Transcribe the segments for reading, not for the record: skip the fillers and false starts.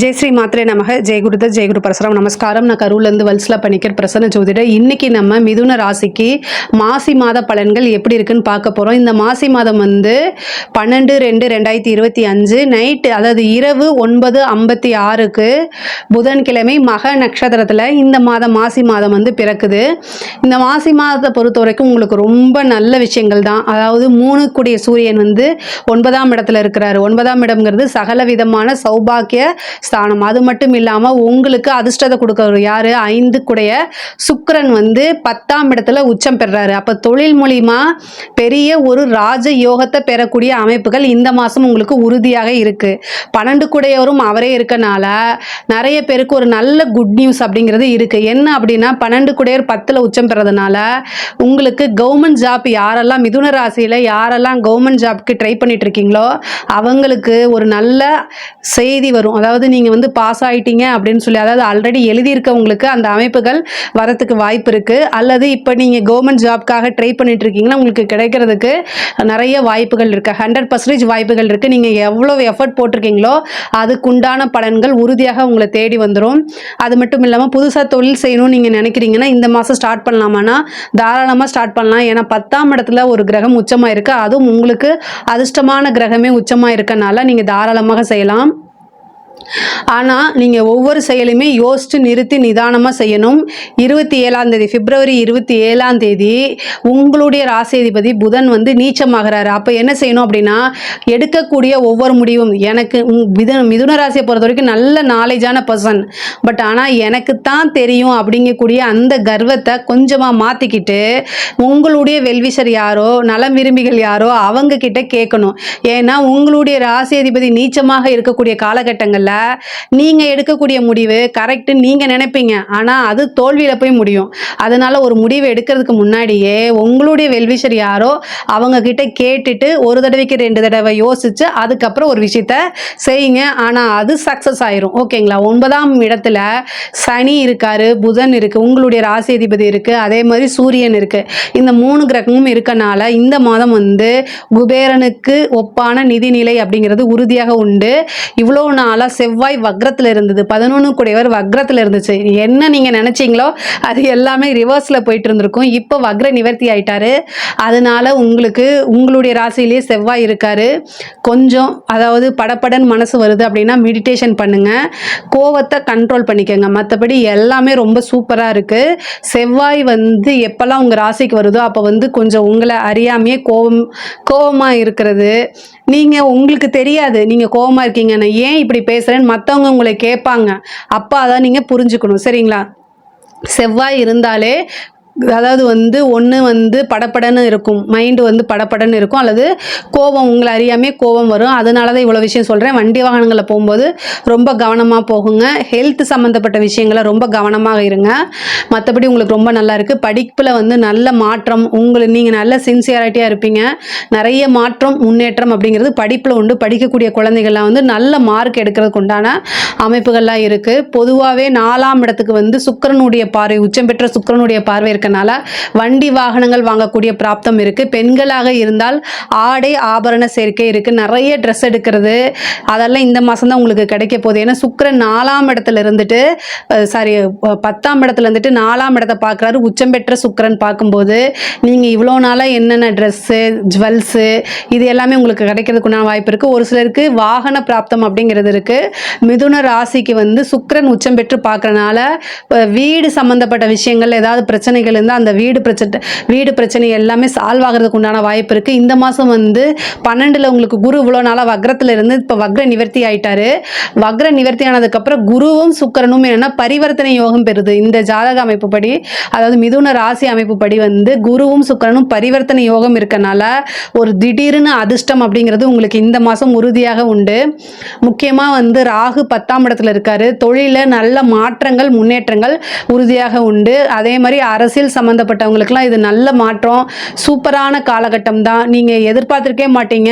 ஜெய் ஸ்ரீ மாத்ரே நமக. ஜெய் குருதத், ஜெய் குரு பரசுராம். நமஸ்காரம். நான் கரூர்லேருந்து வல்சலா பணிக்கர் பிரசன்ன ஜோதிடர். இன்னைக்கு நம்ம மிதுன ராசிக்கு மாசி மாத பலன்கள் எப்படி இருக்குன்னு பார்க்க போகிறோம். இந்த மாசி மாதம் வந்து 12/2/2025 நைட்டு, அதாவது இரவு 9:56க்கு புதன்கிழமை மக நட்சத்திரத்தில் இந்த மாசி மாதம் வந்து பிறக்குது. இந்த மாசி மாதத்தை பொறுத்த வரைக்கும் உங்களுக்கு ரொம்ப நல்ல விஷயங்கள் தான். அதாவது 3 கூடிய சூரியன் வந்து 9ஆம் இடத்துல இருக்கிறாரு. 9ஆம் இடம்ங்கிறது சகல விதமான சௌபாக்கிய ஸ்தானம். அது மட்டும் இல்லாமல் உங்களுக்கு அதிர்ஷ்டத்தை கொடுக்கறது யாரு? 5 கூடைய சுக்கிரன் வந்து 10ஆம் இடத்துல உச்சம் பெறாரு. அப்போ தொழில் மூலியமா பெரிய ஒரு ராஜ யோகத்தை பெறக்கூடிய அமைப்புகள் இந்த மாதம் உங்களுக்கு உறுதியாக இருக்கு. 12 கூடையவரும் அவரே இருக்கனால நிறைய பேருக்கு ஒரு நல்ல குட் நியூஸ் அப்படிங்கிறது இருக்கு. என்ன அப்படின்னா 12 கூடையர் 10ல் உச்சம் பெறதுனால உங்களுக்கு கவர்மெண்ட் ஜாப் யாரெல்லாம் மிதுன ராசியில் யாரெல்லாம் கவர்மெண்ட் ஜாப்க்கு ட்ரை பண்ணிட்டு இருக்கீங்களோ அவங்களுக்கு ஒரு நல்ல செய்தி வரும். அதாவது நீங்கள் வந்து பாஸ் ஆகிட்டீங்க அப்படின்னு சொல்லி, அதாவது ஆல்ரெடி எழுதியிருக்கவங்களுக்கு அந்த அமைப்புகள் வரத்துக்கு வாய்ப்பு இருக்குது. அல்லது இப்போ நீங்கள் கவர்மெண்ட் ஜாப்க்காக ட்ரை பண்ணிட்டு இருக்கீங்கன்னா உங்களுக்கு கிடைக்கிறதுக்கு நிறைய வாய்ப்புகள் இருக்குது. 100% வாய்ப்புகள் இருக்குது. நீங்கள் எவ்வளோ எஃபர்ட் போட்டிருக்கீங்களோ அதுக்குண்டான பலன்கள் உறுதியாக உங்களை தேடி வந்துடும். அது மட்டும் இல்லாமல் புதுசாக தொழில் செய்யணும்னு நீங்கள் நினைக்கிறீங்கன்னா இந்த மாதம் ஸ்டார்ட் பண்ணலாமான்னா தாராளமாக ஸ்டார்ட் பண்ணலாம். ஏன்னா 10ஆம் இடத்துல ஒரு கிரகம் உச்சமாக இருக்குது. அதுவும் உங்களுக்கு அதிர்ஷ்டமான கிரகமே உச்சமாக இருக்கனால நீங்கள் தாராளமாக செய்யலாம். ஆனால் நீங்கள் ஒவ்வொரு செயலுமே யோசித்து நிறுத்தி நிதானமாக செய்யணும். 27ஆம் தேதி, பிப்ரவரி 27ஆம் தேதி உங்களுடைய ராசிதிபதி புதன் வந்து நீச்சமாகிறாரு. அப்போ என்ன செய்யணும் அப்படின்னா, எடுக்கக்கூடிய ஒவ்வொரு முடிவும், எனக்கு மிதுன ராசியை பொறுத்த வரைக்கும் நல்ல நாலேஜான பர்சன், பட் ஆனால் எனக்கு தான் தெரியும் அப்படிங்கக்கூடிய அந்த கர்வத்தை கொஞ்சமாக மாற்றிக்கிட்டு உங்களுடைய வெல்விஷர் யாரோ நலம் விரும்பிகள் யாரோ அவங்க கிட்ட கேட்கணும். ஏன்னா உங்களுடைய ராசிதிபதி நீச்சமாக இருக்கக்கூடிய காலகட்டங்களில் நீங்கள் எடுக்கக்கூடிய முடிவு கரெக்டு நீங்கள் நினைப்பீங்க, ஆனால் அது தோல்வியில் போய் முடியும். அதனால் ஒரு முடிவு எடுக்கிறதுக்கு முன்னாடியே உங்களுடைய வெல்விஷர் யாரோ அவங்க கிட்ட கேட்டுட்டு ஒரு தடவைக்கு 2 தடவை யோசித்து அதுக்கப்புறம் ஒரு விஷயத்த செய்யுங்க. ஆனால் அது சக்ஸஸ் ஆயிரும். ஓகேங்களா? 9ஆம் இடத்துல சனி இருக்காரு, புதன் இருக்குது, உங்களுடைய ராசி அதிபதி இருக்குது, அதே மாதிரி சூரியன் இருக்குது. இந்த 3 கிரகமும் இருக்கனால இந்த மாதம் வந்து குபேரனுக்கு ஒப்பான நிதிநிலை அப்படிங்கிறது உறுதியாக உண்டு. இவ்வளோ நாளாக செவ்வாய் வக்ரத்தில் இருந்தது, 11 கூடையவர் வக்ரத்தில் இருந்துச்சு. என்ன நீங்கள் நினச்சிங்களோ அது எல்லாமே ரிவர்ஸில் போயிட்டு இருந்திருக்கும். இப்போ வக்ர நிவர்த்தி ஆயிட்டாரு. அதனால உங்களுக்கு உங்களுடைய ராசியிலேயே செவ்வாய் இருக்காரு. கொஞ்சம் அதாவது படப்படன் மனசு வருது அப்படின்னா மெடிடேஷன் பண்ணுங்க, கோவத்தை கண்ட்ரோல் பண்ணிக்கோங்க. மற்றபடி எல்லாமே ரொம்ப சூப்பராக இருக்குது. செவ்வாய் வந்து எப்போல்லாம் உங்கள் ராசிக்கு வருதோ அப்போ வந்து கொஞ்சம் உங்களை அறியாமையே கோவமாக இருக்கிறது. நீங்கள் உங்களுக்கு தெரியாது நீங்கள் கோவமாக இருக்கீங்க, நான் ஏன் இப்படி பேசுகிறேன்னு மற்றவங்க உங்களை கேட்பாங்க. அப்போ அதான் நீங்கள் புரிஞ்சுக்கணும். சரிங்களா? செவ்வாய் இருந்தாலே அதாவது வந்து ஒன்று வந்து படப்படன்னு இருக்கும், மைண்டு வந்து படப்படன்னு இருக்கும், அல்லது கோபம் உங்களை அறியாமே கோபம் வரும். அதனால தான் இவ்வளோ விஷயம் சொல்கிறேன். வண்டி வாகனங்களில் போகும்போது ரொம்ப கவனமாக போகுங்க. ஹெல்த் சம்மந்தப்பட்ட விஷயங்களை ரொம்ப கவனமாக இருங்க. மற்றபடி உங்களுக்கு ரொம்ப நல்லா இருக்குது. படிப்பில் வந்து நல்ல மாற்றம், நீங்கள் நல்ல சின்சியரிட்டியாக இருப்பீங்க. நிறைய மாற்றம் முன்னேற்றம் அப்படிங்கிறது படிப்பில் உண்டு. படிக்கக்கூடிய குழந்தைகள்லாம் வந்து நல்ல மார்க் எடுக்கிறதுக்கு உண்டான அமைப்புகள்லாம் இருக்குது. பொதுவாகவே 4ஆம் இடத்துக்கு வந்து சுக்கிரனுடைய பார்வை, உச்சம் பெற்ற சுக்கிரனுடைய பார்வை இருக்கு. வண்டி வாகனங்கள் வாங்கக்கூடிய பிராப்தம் இருக்கு. பெண்களாக இருந்தால் ஆடை ஆபரண சேர்க்கை இருக்கு. நிறைய ட்ரெஸ் எடுக்கிறது அதெல்லாம் இந்த மாசம் தான் உங்களுக்கு கிடைக்க போகுது. ஏன்னா சுக்கிரன் 4ஆம் இடத்துல இருந்துட்டு 10ஆம் இடத்துல இருந்துட்டு 4ஆம் இடத்தை பார்க்குறாரு. உச்சம் பெற்ற சுக்கிரன் பார்க்கும்போது நீங்கள் இவ்வளோ நாளாக என்னென்ன ட்ரெஸ்ஸு ஜுவல்ஸு இது எல்லாமே உங்களுக்கு கிடைக்கிறதுக்குண்டான வாய்ப்பு இருக்குது. ஒரு சிலருக்கு வாகன பிராப்தம் அப்படிங்கிறது இருக்குது. மிதுன ராசிக்கு வந்து சுக்கிரன் உச்சம் பெற்று பார்க்குறனால வீடு சம்மந்தப்பட்ட விஷயங்கள் ஏதாவது பிரச்சனைகள் இருந்தால் அந்த வீடு பிரச்சனை எல்லாமே சால்வ் ஆகிறதுக்கு உண்டான வாய்ப்பு இருக்குது. இந்த மாதம் வந்து 12ல் உங்களுக்கு குரு இவ்வளோ நாளாக வக்ரத்தில் இருந்து இப்போ வக்ர நிவர்த்தி ஆயிட்டாரு. வக்ர நிவர்த்தி ஆனதுக்கப்புறம் குருவும் சுக்கிரனும் என்னென்னா பரிவர்த்தனை யோகம் பெறுது. இந்த ஜாதக அமைப்பு படி, அதாவது மிதுன ராசி அமைப்பு படி வந்து குருவும் சுக்கிரனும் பரிவர்த்தனை யோகம் இருக்கனால ஒரு திடீர்னு அதிர்ஷ்டம் அப்படிங்கிறது உங்களுக்கு இந்த மாதம் உறுதியாக உண்டு. முக்கியமாக வந்து ராகு 10ஆம் இடத்துல இருக்காரு. தொழிலில் நல்ல மாற்றங்கள் முன்னேற்றங்கள் உறுதியாக உண்டு. அதே மாதிரி அரசியல் சம்மந்தப்பட்டவங்களுக்குலாம் இது நல்ல மாற்றம், சூப்பரான காலகட்டம் தான். நீங்கள் எதிர்பார்த்துருக்கே மாட்டீங்க,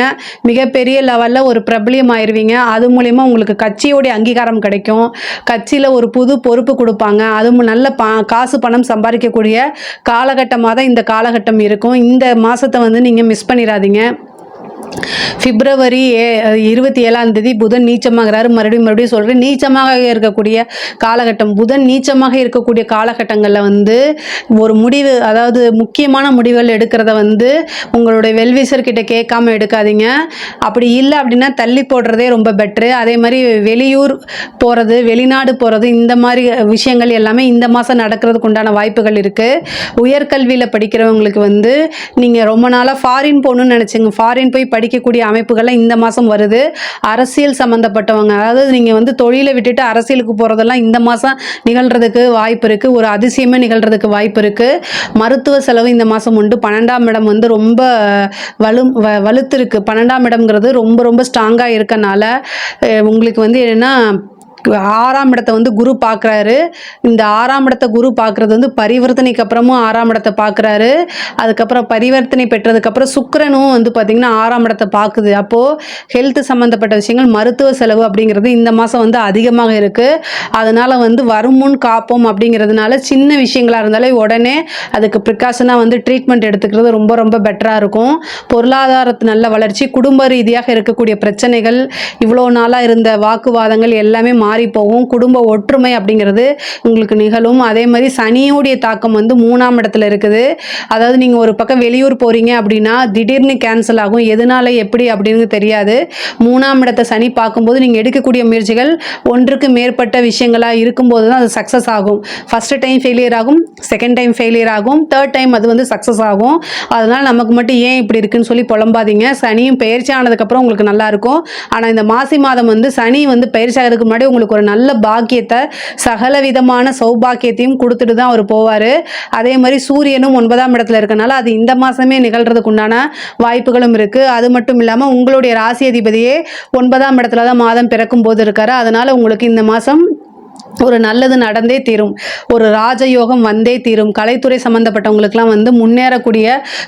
மிகப்பெரிய லெவலில் ஒரு பிரபலியம் ஆயிடுவீங்க. அது மூலிமா உங்களுக்கு கட்சியோடைய அங்கீகாரம் கிடைக்கும். கட்சியில் ஒரு புது பொறுப்பு கொடுப்பாங்க. அது நல்ல காசு பணம் சம்பாதிக்கக்கூடிய காலகட்டமாக தான் இந்த காலகட்டம் இருக்கும். இந்த மாதத்தை வந்து நீங்கள் மிஸ் பண்ணிடாதீங்க. பிப்ரவரி 27 புதன் நீச்சமாகிறாரு. மறுபடியும் சொல்கிறேன், நீச்சமாக இருக்கக்கூடிய காலகட்டம், புதன் நீச்சமாக இருக்கக்கூடிய காலகட்டங்களில் வந்து ஒரு முடிவு, அதாவது முக்கியமான முடிவுகள் எடுக்கிறத வந்து உங்களுடைய வெல்விசர் கிட்ட கேட்காம எடுக்காதீங்க. அப்படி இல்லை அப்படின்னா தள்ளி போடுறதே ரொம்ப பெட்ரு. அதே மாதிரி வெளியூர் போகிறது, வெளிநாடு போகிறது, இந்த மாதிரி விஷயங்கள் எல்லாமே இந்த மாதம் நடக்கிறதுக்கு உண்டான வாய்ப்புகள் இருக்குது. உயர்கல்வியில் படிக்கிறவங்களுக்கு வந்து நீங்கள் ரொம்ப நாளாக ஃபாரின் போகணுன்னு நினச்சிங்க, ஃபாரின் போய் படிக்கக்கூடிய அமைப்புகள்லாம் இந்த மாதம் வருது. அரசியல் சம்மந்தப்பட்டவங்க, அதாவது நீங்கள் வந்து தொழிலை விட்டுட்டு அரசியலுக்கு போகிறதெல்லாம் இந்த மாதம் நிகழ்கிறதுக்கு வாய்ப்பு இருக்குது. ஒரு அதிசயமே நிகழ்கிறதுக்கு வாய்ப்பு இருக்குது. மருத்துவ செலவு இந்த மாதம் உண்டு. 12ஆம் இடம் வந்து ரொம்ப வலுத்து இருக்குது. 12ஆம் இடம்ங்கிறது ரொம்ப ரொம்ப ஸ்ட்ராங்காக இருக்கனால உங்களுக்கு வந்து என்னென்னா 6ஆம் இடத்தை வந்து குரு பார்க்குறாரு. இந்த 6ஆம் இடத்தை குரு பார்க்குறது வந்து பரிவர்த்தனைக்கு அப்புறமும் 6ஆம் இடத்தை பார்க்குறாரு. அதுக்கப்புறம் பரிவர்த்தனை பெற்றதுக்கப்புறம் சுக்கிரனும் வந்து பார்த்திங்கன்னா 6ஆம் இடத்தை பார்க்குது. அப்போது ஹெல்த் சம்மந்தப்பட்ட விஷயங்கள், மருத்துவ செலவு அப்படிங்கிறது இந்த மாதம் வந்து அதிகமாக இருக்குது. அதனால் வந்து வருமுன் காப்போம் அப்படிங்கிறதுனால சின்ன விஷயங்களாக இருந்தாலே உடனே அதுக்கு ப்ரிகாஷனாக வந்து ட்ரீட்மெண்ட் எடுத்துக்கிறது ரொம்ப ரொம்ப பெட்டராக இருக்கும். பொருளாதாரத்து நல்ல வளர்ச்சி, குடும்ப ரீதியாக இருக்கக்கூடிய பிரச்சனைகள், இவ்வளோ நாளாக இருந்த வாக்குவாதங்கள் எல்லாமே மாறி போகும். குடும்ப ஒற்றுமை அப்படிங்கிறது உங்களுக்கு நிகழும். அதே மாதிரி சனியோடைய தாக்கம் வந்து 3ஆம் இடத்துல இருக்குது. அதாவது நீங்கள் ஒரு பக்கம் வெளியூர் போகிறீங்க அப்படின்னா திடீர்னு கேன்சல் ஆகும். எதனால எப்படி அப்படின்னு தெரியாது. 3ஆம் இடத்தை சனி பார்க்கும்போது நீங்கள் எடுக்கக்கூடிய முயற்சிகள் ஒன்றுக்கு மேற்பட்ட விஷயங்களாக இருக்கும்போது தான் அது சக்ஸஸ் ஆகும். ஃபஸ்ட்டு டைம் ஃபெயிலியர் ஆகும், செகண்ட் டைம் ஃபெயிலியர் ஆகும், தேர்ட் டைம் அது வந்து சக்ஸஸ் ஆகும். அதனால் நமக்கு மட்டும் ஏன் இப்படி இருக்குன்னு சொல்லி புலம்பாதீங்க. சனியும் பயிற்சி ஆனதுக்கப்புறம் உங்களுக்கு நல்லாயிருக்கும். ஆனால் இந்த மாசி மாதம் வந்து சனி வந்து பயிற்சி ஆகிறதுக்கு முன்னாடி உங்களுக்கு ஒரு நல்ல பாக்கியத்தை, சகல விதமான சௌபாக்கியத்தையும் கொடுத்துட்டு தான் அவர் போவார். அதே மாதிரி சூரியனும் 9ஆம் இடத்துல இருக்கனால அது இந்த மாதமே நிகழ்கிறதுக்கு உண்டான வாய்ப்புகளும் இருக்குது. அது மட்டும் இல்லாமல் உங்களுடைய ராசி அதிபதியே 9ஆம் இடத்துல தான் மாதம் பிறக்கும் போது இருக்காரு. அதனால் உங்களுக்கு இந்த மாதம் ஒரு நல்லது நடந்தே தீரும். ஒரு ராஜயோகம் வந்தே தீரும். கலைத்துறை சம்மந்தப்பட்டவங்களுக்குலாம் வந்து முன்னேறக்கூடிய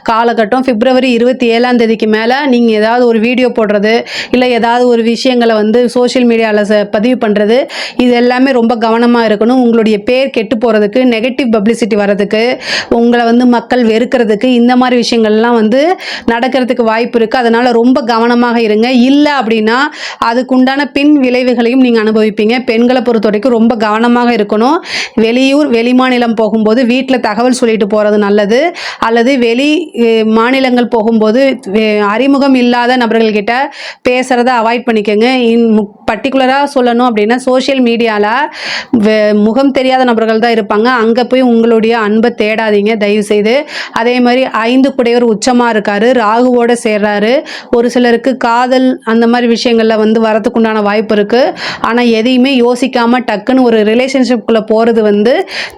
காலகட்டம். பிப்ரவரி 27 மேலே நீங்கள் ஏதாவது ஒரு வீடியோ போடுறது, இல்லை ஏதாவது ஒரு விஷயங்களை வந்து சோஷியல் மீடியாவில் பதிவு பண்ணுறது, இது எல்லாமே ரொம்ப கவனமாக இருக்கணும். உங்களுடைய பேர் கெட்டு போகிறதுக்கு, நெகட்டிவ் பப்ளிசிட்டி வர்றதுக்கு, உங்களை வந்து மக்கள் வெறுக்கிறதுக்கு, இந்த மாதிரி விஷயங்கள்லாம் வந்து நடக்கிறதுக்கு வாய்ப்பு இருக்குது. அதனால் ரொம்ப கவனமாக இருங்க. இல்லை அப்படின்னா அதுக்குண்டான பின் விளைவுகளையும் நீங்கள் அனுபவிப்பீங்க. பெண்களை பொறுத்த வரைக்கும் ரொம்ப கவனமாக இருக்கணும். வெளியூர் வெளிமாநிலம் போகும்போது வீட்டில் தகவல் சொல்லிட்டு போகிறது நல்லது. அல்லது வெளி மாநிலங்கள் போகும்போது அறிமுகம் இல்லாத நபர்கள்கிட்ட பேசுகிறத அவாய்ட் பண்ணிக்கோங்க. பர்டிகுலராக சொல்லணும் அப்படின்னா சோஷியல் மீடியாவில் முகம் தெரியாத நபர்கள் தான் இருப்பாங்க. அங்கே போய் உங்களுடைய அன்பை தேடாதீங்க தயவுசெய்து. அதே மாதிரி 5 குடையவர் உச்சமாக இருக்கார், ராகுவோடு சேர்றாரு. ஒரு சிலருக்கு காதல் அந்த மாதிரி விஷயங்களில் வந்து வரத்துக்குண்டான வாய்ப்பு இருக்குது. ஆனால் எதையுமே யோசிக்காமல் டக்குன்னு ஒரு ரிலேஷன்ஷிப்குள்ளே போகிறது வந்து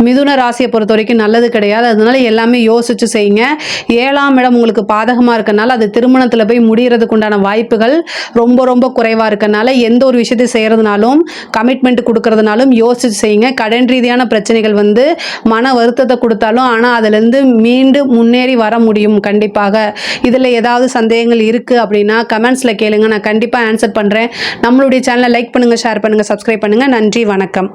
மிதுன ராசியை பொறுத்த வரைக்கும் நல்லது கிடையாது. அதனால எல்லாமே யோசிச்சு செய்யுங்க. 7ஆம் இடம் உங்களுக்கு பாதகமாக இருக்கனால அது திருமணத்தில் போய் முடிகிறதுக்கு உண்டான வாய்ப்புகள் ரொம்ப ரொம்ப குறைவாக இருக்கனால எந்த ஒரு விஷயத்தை செய்கிறதுனாலும், கமிட்மெண்ட் கொடுக்கறதுனாலும் யோசிச்சு செய்யுங்க. கடன் ரீதியான பிரச்சனைகள் வந்து மன வருத்தத்தை கொடுத்தாலும் ஆனால் அதிலேருந்து மீண்டு முன்னேறி வர முடியும் கண்டிப்பாக. இதில் ஏதாவது சந்தேகங்கள் இருக்குது அப்படின்னா கமெண்ட்ஸில் கேளுங்க, நான் கண்டிப்பாக ஆன்சர் பண்ணுறேன். நம்மளுடைய சேனலை லைக் பண்ணுங்கள், ஷேர் பண்ணுங்கள், சப்ஸ்கிரைப் பண்ணுங்கள். நன்றி, வணக்கம்.